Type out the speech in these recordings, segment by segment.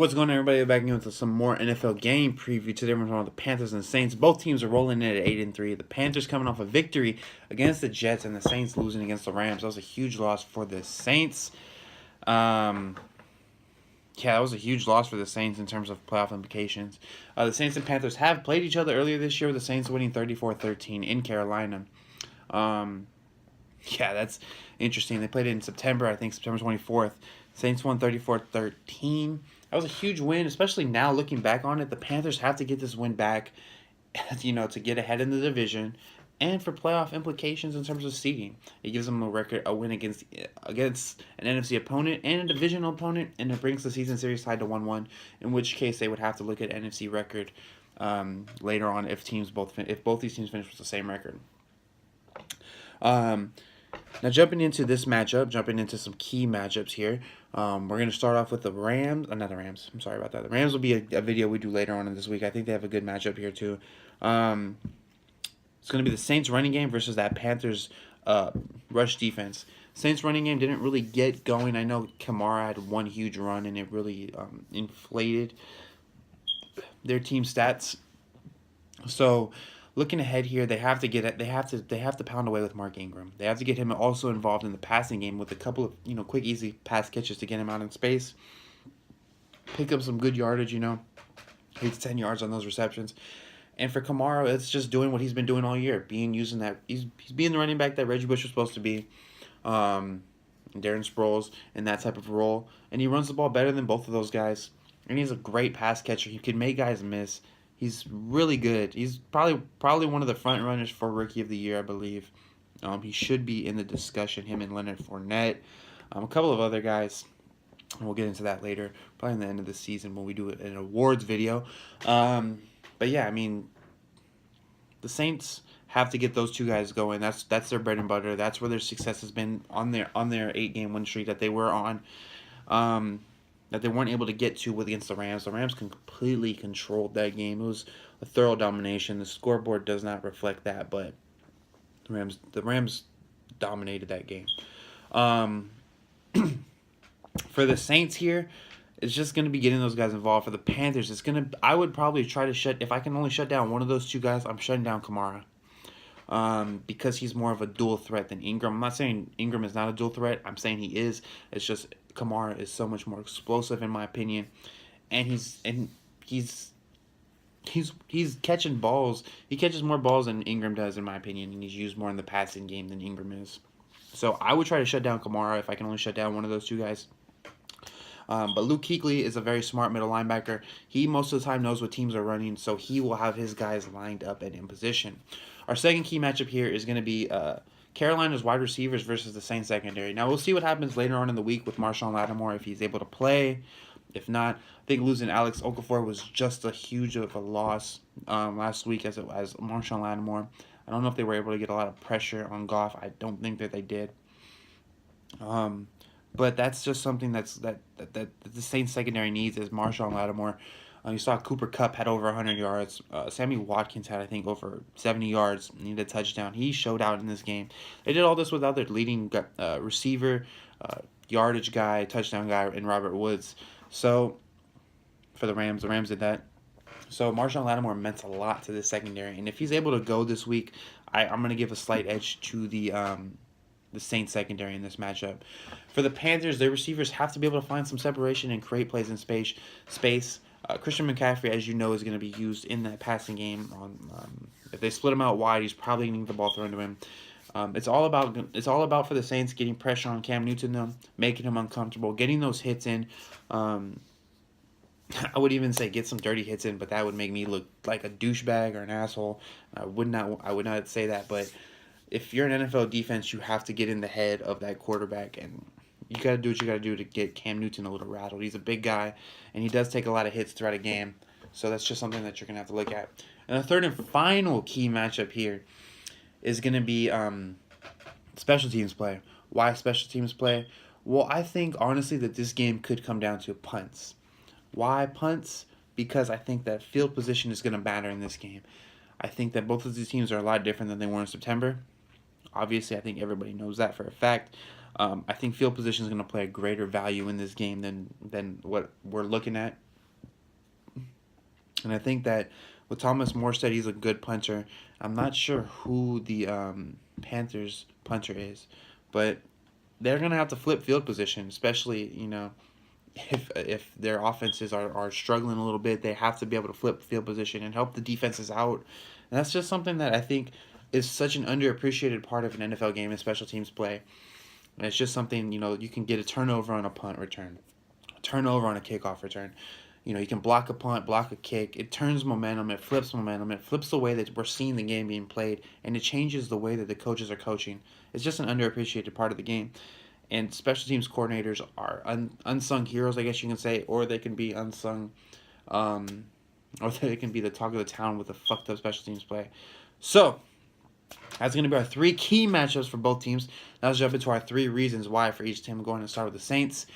What's going on, everybody? Back into some more NFL game preview. Today we're talking about the Panthers and the Saints. Both teams are rolling in at 8-3. The Panthers coming off a victory against the Jets, and the Saints losing against the Rams. That was a huge loss for the Saints. That was a huge loss for the Saints in terms of playoff implications. The Saints and Panthers have played each other earlier this year, with the Saints winning 34-13 in Carolina. That's interesting. They played it in September, I think September 24th. Saints won 34-13. That was a huge win, especially now looking back on it. The Panthers have to get this win back, to get ahead in the division, and for playoff implications in terms of seeding. It gives them a win against an NFC opponent and a divisional opponent, and it brings the season series tied to 1-1. In which case, they would have to look at NFC record later on if both these teams finish with the same record. Now, jumping into some key matchups here. We're going to start off with the Rams. Not the Rams. I'm sorry about that. The Rams will be a video we do later on in this week. I think they have a good matchup here, too. It's going to be the Saints running game versus that Panthers rush defense. Saints running game didn't really get going. I know Kamara had one huge run, and it really inflated their team stats. So, looking ahead here, they have to pound away with Mark Ingram. They have to get him also involved in the passing game with a couple of quick, easy pass catches to get him out in space. Pick up some good yardage, 8 to 10 yards on those receptions. And for Kamara, it's just doing what he's been doing all year, he's being the running back that Reggie Bush was supposed to be, Darren Sproles in that type of role, and he runs the ball better than both of those guys. And he's a great pass catcher. He can make guys miss. He's really good. He's probably one of the front runners for Rookie of the Year, I believe. He should be in the discussion, him and Leonard Fournette. A couple of other guys. We'll get into that later, probably in the end of the season when we do an awards video. But yeah, the Saints have to get those two guys going. That's their bread and butter. That's where their success has been on their 8-game win streak that they were on. That they weren't able to get to against the Rams. The Rams completely controlled that game. It was a thorough domination. The scoreboard does not reflect that, but the Rams dominated that game. For the Saints here, it's just going to be getting those guys involved. For the Panthers, I would probably try to if I can only shut down one of those two guys, I'm shutting down Kamara. Because he's more of a dual threat than Ingram. I'm not saying Ingram is not a dual threat. I'm saying he is. It's just Kamara is so much more explosive in my opinion, and he's catching balls. He catches more balls than Ingram does in my opinion, and he's used more in the passing game than Ingram is. So I would try to shut down Kamara if I can only shut down one of those two guys. But Luke Kuechly is a very smart middle linebacker. He most of the time knows what teams are running, so he will have his guys lined up and in position. Our second key matchup here is going to be Carolina's wide receivers versus the Saints secondary. Now, we'll see what happens later on in the week with Marshawn Lattimore, if he's able to play. If not, I think losing Alex Okafor was just a huge of a loss last week as Marshawn Lattimore. I don't know if they were able to get a lot of pressure on Goff. I don't think that they did. But that's just something that the Saints secondary needs is Marshawn Lattimore. You saw Cooper Kupp had over 100 yards. Sammy Watkins had, I think, over 70 yards, needed a touchdown. He showed out in this game. They did all this without their leading receiver, yardage guy, touchdown guy, in Robert Woods. So, for the Rams did that. So, Marshawn Lattimore meant a lot to this secondary. And if he's able to go this week, I'm going to give a slight edge to the Saints secondary in this matchup. For the Panthers, their receivers have to be able to find some separation and create plays in space. Christian McCaffrey, as you know, is going to be used in that passing game. If they split him out wide, he's probably going to get the ball thrown to him. It's all about for the Saints getting pressure on Cam Newton, though, making him uncomfortable, getting those hits in. I would even say get some dirty hits in, but that would make me look like a douchebag or an asshole. I would not say that, but if you're an NFL defense, you have to get in the head of that quarterback, and you got to do what you got to do to get Cam Newton a little rattled. He's a big guy, and he does take a lot of hits throughout a game. So that's just something that you're going to have to look at. And the third and final key matchup here is going to be special teams play. Why special teams play? Well, I think, honestly, that this game could come down to punts. Why punts? Because I think that field position is going to matter in this game. I think that both of these teams are a lot different than they were in September. Obviously, I think everybody knows that for a fact. I think field position is going to play a greater value in this game than what we're looking at. And I think that with Thomas Morstead, he's a good punter. I'm not sure who the Panthers punter is, but they're gonna have to flip field position, especially if their offenses are struggling a little bit, they have to be able to flip field position and help the defenses out. And that's just something that I think is such an underappreciated part of an NFL game and special teams play. And it's just something, you can get a turnover on a punt return, a turnover on a kickoff return. You can block a punt, block a kick. It turns momentum, it flips the way that we're seeing the game being played, and it changes the way that the coaches are coaching. It's just an underappreciated part of the game. And special teams coordinators are unsung heroes, I guess you can say, or they can be unsung, um, or they can be the talk of the town with a fucked up special teams play. So, that's going to be our three key matchups for both teams. Now let's jump into our three reasons why for each team. I'm going to start with the Saints.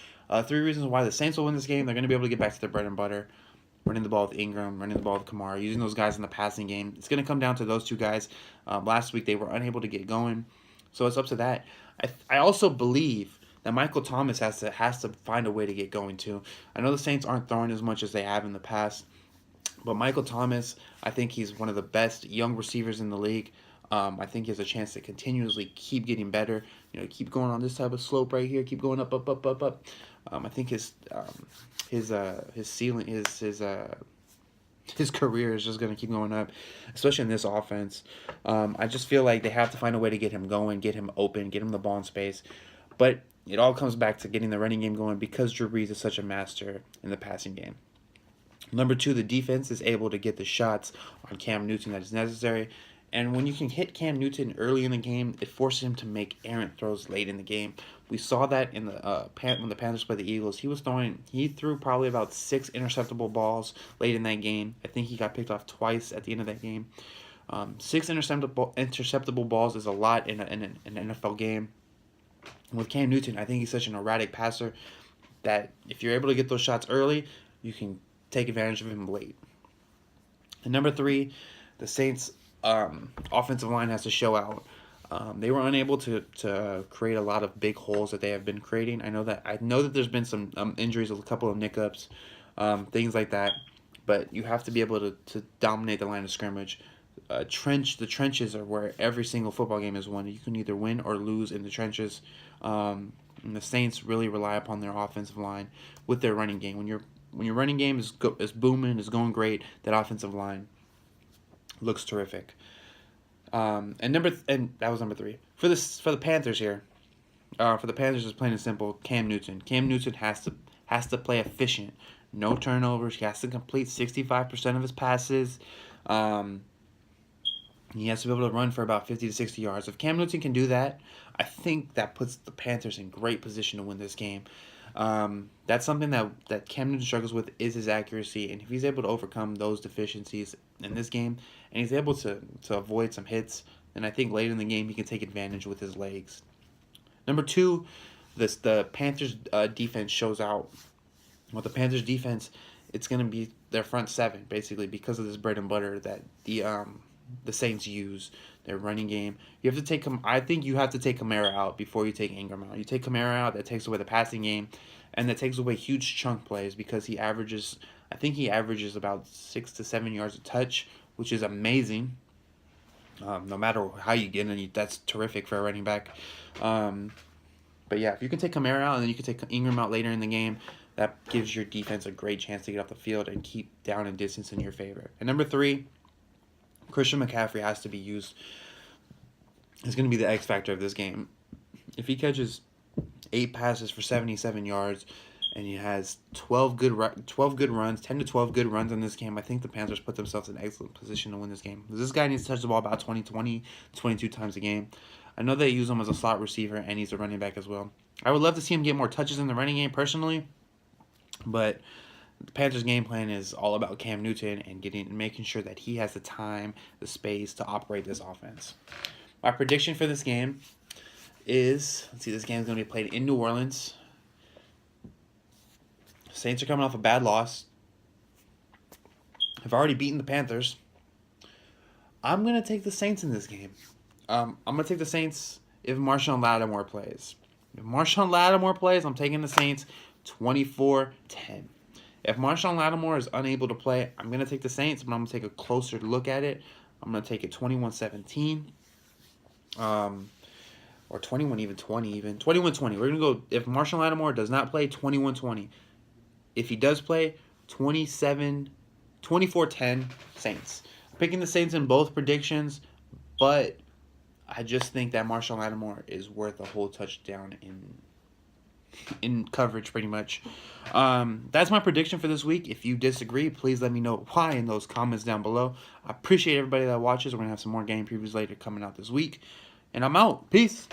Three reasons why the Saints will win this game. They're going to be able to get back to their bread and butter, running the ball with Ingram, running the ball with Kamara, using those guys in the passing game. It's going to come down to those two guys. Last week they were unable to get going, so it's up to that. I also believe that Michael Thomas has to find a way to get going too. I know the Saints aren't throwing as much as they have in the past, but Michael Thomas, I think he's one of the best young receivers in the league. I think he has a chance to continuously keep getting better. Keep going on this type of slope right here. Keep going up, up, up, up, up. I think his ceiling, his career is just going to keep going up, especially in this offense. I just feel like they have to find a way to get him going, get him open, get him the ball in space. But it all comes back to getting the running game going because Drew Brees is such a master in the passing game. Number two, the defense is able to get the shots on Cam Newton that is necessary. And when you can hit Cam Newton early in the game, it forces him to make errant throws late in the game. We saw that in the when the Panthers played the Eagles. He threw probably about 6 interceptable balls late in that game. I think he got picked off twice at the end of that game. 6 interceptable balls is a lot in an NFL game. With Cam Newton, I think he's such an erratic passer that if you're able to get those shots early, you can take advantage of him late. And number three, the Saints' offensive line has to show out. They were unable to create a lot of big holes that they have been creating. I know that there's been some injuries, a couple of nickups, things like that. But you have to be able to dominate the line of scrimmage. The trenches are where every single football game is won. You can either win or lose in the trenches. And the Saints really rely upon their offensive line with their running game. When your running game is booming, is going great, that offensive line looks terrific. And that was number three. For the Panthers here, for the Panthers, it's plain and simple. Cam Newton. Cam Newton has to play efficient. No turnovers. He has to complete 65% of his passes. He has to be able to run for about 50 to 60 yards. If Cam Newton can do that, I think that puts the Panthers in great position to win this game. That's something that Cam Newton struggles with is his accuracy, and if he's able to overcome those deficiencies in this game, and he's able to avoid some hits, then I think later in the game he can take advantage with his legs. Number two, the Panthers defense shows out. With the Panthers defense, it's going to be their front seven, basically, because of this bread and butter that the Saints use, their running game. I think you have to take Kamara out before you take Ingram out. You take Kamara out, that takes away the passing game, and that takes away huge chunk plays because he averages about 6 to 7 yards a touch, which is amazing. No matter how you get in, that's terrific for a running back. But yeah, if you can take Kamara out and then you can take Ingram out later in the game, that gives your defense a great chance to get off the field and keep down and distance in your favor. And number three, Christian McCaffrey has to be used. It's going to be the X factor of this game. If he catches 8 passes for 77 yards and he has 12 good runs, 10 to 12 good runs in this game, I think the Panthers put themselves in an excellent position to win this game. This guy needs to touch the ball about 22 times a game. I know they use him as a slot receiver and he's a running back as well. I would love to see him get more touches in the running game personally, but the Panthers' game plan is all about Cam Newton and making sure that he has the time, the space to operate this offense. My prediction for this game is, this game is going to be played in New Orleans. Saints are coming off a bad loss. Have already beaten the Panthers. I'm going to take the Saints in this game. I'm going to take the Saints if Marshawn Lattimore plays. If Marshawn Lattimore plays, I'm taking the Saints 24-10. If Marshawn Lattimore is unable to play, I'm going to take the Saints, but I'm going to take a closer look at it. I'm going to take it 21-17. Or 21 even 20 even. 21-20. We're going to go, if Marshawn Lattimore does not play, 21-20. If he does play, 24-10 Saints. I'm picking the Saints in both predictions, but I just think that Marshawn Lattimore is worth a whole touchdown in coverage, pretty much. That's my prediction for this week. If you disagree, please let me know why in those comments down below. I appreciate everybody that watches. We're going to have some more game previews later coming out this week. And I'm out. Peace.